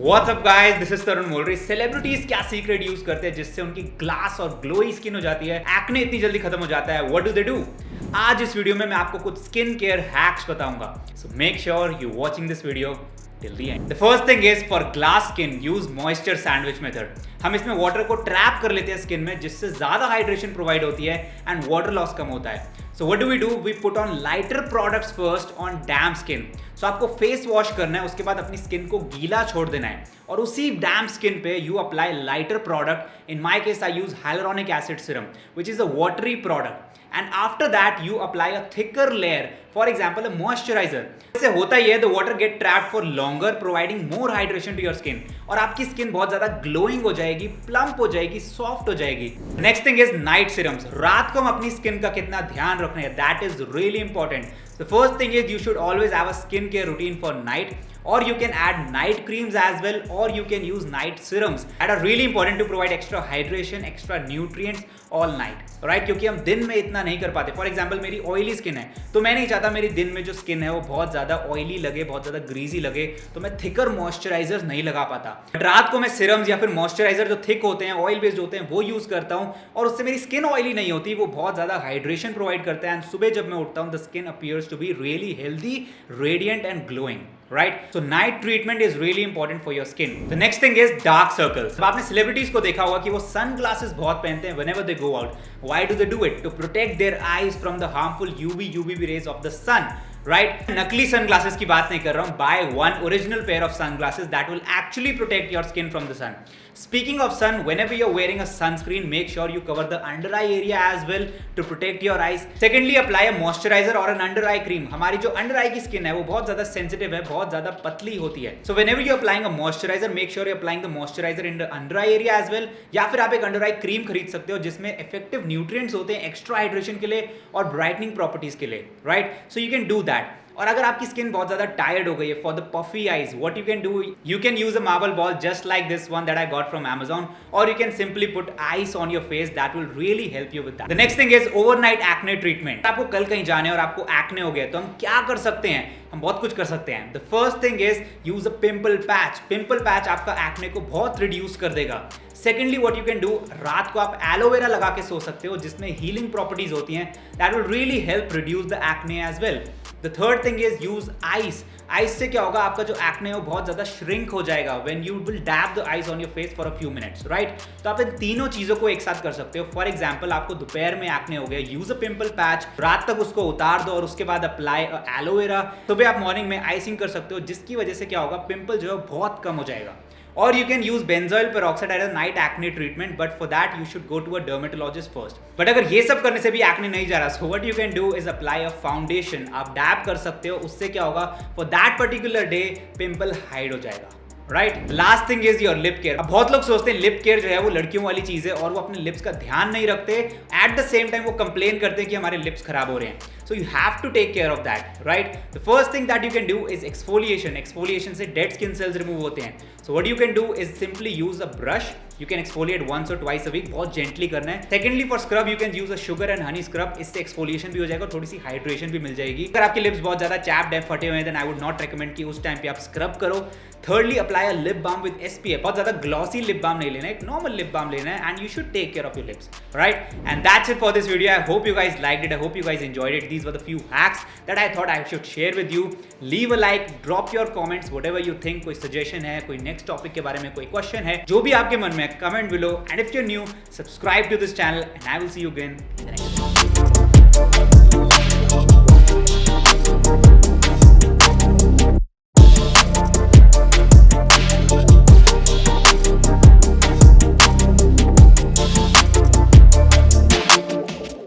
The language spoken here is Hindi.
What's up guys, this is Tarun Molre. Celebrities क्या सीक्रेट यूज करते हैं जिससे उनकी ग्लास और ग्लोई स्किन हो जाती है, एक्ने इतनी जल्दी खत्म हो जाता है? What do they do? आज इस वीडियो में मैं आपको कुछ स्किन केयर हैक्स बताऊंगा, so make sure you watching this video till the end. The first thing is for glass skin use moisture sandwich method. हम इसमें वाटर को ट्रैप कर लेते हैं स्किन में, जिससे ज्यादा हाइड्रेशन प्रोवाइड होती है एंड वाटर लॉस कम होता है. So what do? We put on lighter products first on damp skin. So आपको फेस वॉश करना है, उसके बाद अपनी स्किन को गीला छोड़ देना है और उसी डैम्प स्किन पे you apply lighter product. In my case I use hyaluronic acid serum which is a watery product. And after that you apply a thicker layer, for example a moisturizer. इससे होता ही है the water get trapped for longer, providing more hydration to your skin और आपकी स्किन बहुत ज्यादा ग्लोइंग हो जाएगी, प्लम्प हो जाएगी, सॉफ्ट हो जाएगी. Next thing is night serums. रात को हम अपनी स्किन का कितना ध्यान रखना है, that is really important. The first thing is you should always have a skincare routine for night, or you can add night creams as well, or you can use night serums that are really important to provide extra hydration, extra nutrients all night, right? क्योंकि हम दिन में इतना नहीं कर पाते. फॉर एग्जाम्पल मेरी ऑयली स्किन है, तो मैं नहीं चाहता मेरी दिन में जो स्किन है वो बहुत ज्यादा ऑयली लगे, बहुत ज्यादा ग्रीजी लगे, तो मैं थिकर मॉइस्चराइजर नहीं लगा पाता. बट रात को मैं सिरम्स या फिर मॉइस्चराइजर जो थिक होते हैं, ऑयल बेस्ड होते हैं, वो यूज करता हूँ और उससे मेरी स्किन ऑयली नहीं होती, वो बहुत ज्यादा हाइड्रेशन प्रोवाइड करता है. एंड सुबह जब मैं उठता हूँ the skin appears to be really healthy, radiant and glowing, right? So night treatment is really important for your skin. The next thing is dark circles. अब आपने सेलिब्रिटीज को देखा होगा कि वो सन ग्लासेस बहुत पहनते हैं whenever they go out. Why do they do it? To protect their eyes from the harmful UV rays of the sun. Right, नकली सनग्लासेस की बात नहीं कर रहा हूं. Buy one original pair of sunglasses that will actually protect your skin from the sun. Speaking of sun, whenever you're wearing a sunscreen, make sure you cover the under eye area as well to protect your eyes. Secondly, apply a moisturizer or an under eye cream. हमारी जो under eye की skin है वो बहुत ज़्यादा sensitive है, बहुत ज़्यादा पतली होती है. So whenever you're applying a moisturizer, make sure you're applying the moisturizer in the under eye area as well. या फिर आप एक under eye cream खरीद सकते हो जिसमें effective nutrients होते हैं extra hydration के लिए और brightening properties के लिए, right? So you can do that. और अगर आपकी स्किन बहुत ज्यादा टायर्ड हो गई है for the puffy eyes, what you can do, you can use a marble ball just like this one that I got from Amazon, और you can simply put ice on your face, that will really help you with that. The next thing is overnight acne treatment. आपको कल कहीं जाने और आपको एक्ने हो गया तो हम क्या कर सकते हैं? हम बहुत कुछ कर सकते हैं. The first thing is use a pimple patch. Pimple patch आपका एक्ने को बहुत रिड्यूस कर देगा. Secondly what you can do, रात को आप एलोवेरा लगा के सो सकते हो जिसमें हीलिंग प्रॉपर्टीज होती हैं, that will really help reduce the acne as well. The third thing is use ice. Ice से क्या होगा, आपका जो एक्ने है वो बहुत ज्यादा श्रिंक हो जाएगा when you will dab the ice on your face for a few minutes, right? तो आप इन तीनों चीजों को एक साथ कर सकते हो. फॉर एग्जांपल आपको दोपहर में एक्ने हो गया, यूज अ पिंपल पैच, रात तक उसको उतार दो और उसके बाद अप्लाई एलोवेरा. सुबह आप मॉर्निंग में आइसिंग कर सकते हो जिसकी वजह से क्या होगा, पिंपल जो है बहुत कम हो जाएगा. Or you can use benzoyl peroxide as a night acne treatment, but for that you should go to a dermatologist first. But अगर ये सब करने से भी acne नहीं जा रहा, so what you can do is apply a foundation. आप डैब कर सकते हो, उससे क्या होगा, for that particular day pimple hide हो जाएगा. Right, last thing is your lip care. अब बहुत लोग सोचते हैं लिप केयर जो है वो लड़कियों वाली चीज है और वो अपने लिप्स का ध्यान नहीं रखते. एट द सेम टाइम वो कंप्लेन करते हैं कि हमारे लिप्स खराब हो रहे हैं. So you have to take care of that, right? The first thing that you can do is exfoliation. Exfoliation से dead skin cells remove होते हैं. So what you can do is simply use a brush. You can exfoliate once or twice a week. बहुत gently करना है. Secondly, for scrub you can use a sugar and honey scrub. इससे exfoliation भी हो जाएगा और थोड़ी सी hydration भी मिल जाएगी. अगर आपके lips बहुत ज़्यादा chapped हैं, फटे हुए हैं, then I would not recommend कि उस टाइम पे आप scrub करो. Thirdly, apply a lip balm with SPF. बहुत ज़्यादा glossy lip balm नहीं लेना है, एक normal lip balm लेना है, and you should take care of your lips, right? And that's it for this video. I hope you guys liked it. I hope you guys enjoyed it. These were the few hacks that I thought I should share with you. Leave a like, drop your comments, whatever you think. कोई suggestion है, कोई next topic के बारे में कोई question है, जो भी आपके मन में है, comment below. And if you're new, subscribe to this channel, and I will see you again in the next video.